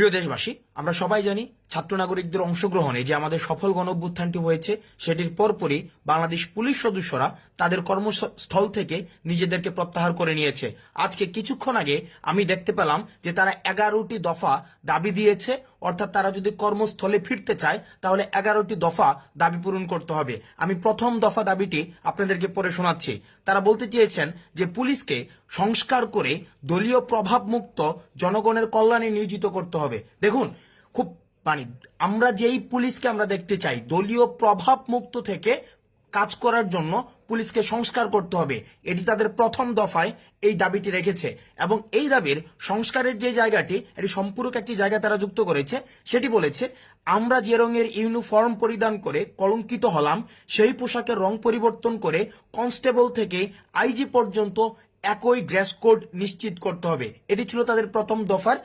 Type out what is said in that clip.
প্রিয় দেশবাসী, আমরা সবাই জানি ছাত্র নাগরিকদের অংশগ্রহণে যে আমাদের সফল গণঅভ্যুত্থানটি হয়েছে সেটির পরপরই বাংলাদেশ পুলিশ সদস্যরা তাদের কর্মস্থল থেকে নিজেদেরকে প্রত্যাহার করে নিয়েছে। আজকে কিছুক্ষণ আগে আমি দেখতে পেলাম যে তারা 11টি দফা দাবি দিয়েছে, অর্থাৎ তারা যদি কর্মস্থলে ফিরতে চায় তাহলে 11টি দফা দাবি পূরণ করতে হবে। আমি প্রথম দফা দাবিটি আপনাদেরকে পড়ে শোনাচ্ছি। তারা বলতে চেয়েছেন যে পুলিশকে সংস্কার করে দলীয় প্রভাবমুক্ত জনগণের কল্যাণে নিয়োজিত করতে হবে। দেখুন, খুব আমরা যেই পুলিশকে আমরা দেখতে চাই দলীয় প্রভাব মুক্ত থেকে কাজ করার জন্য পুলিশকে সংস্কার করতে হবে, এটি তাদের প্রথম দফায় এই দাবিটি রেখেছে। এবং এই দাবির সংস্কারের যে জায়গাটি, এটি সম্পূরক একটি জায়গা তারা যুক্ত করেছে। সেটি বলেছে, আমরা যে রঙের ইউনিফর্ম পরিধান করে কলঙ্কিত হলাম সেই পোশাকের রং পরিবর্তন করে কনস্টেবল থেকে আইজি পর্যন্ত একই ড্রেস কোড নিশ্চিত করতে হবে। এটি ছিল তাদের প্রথম দফার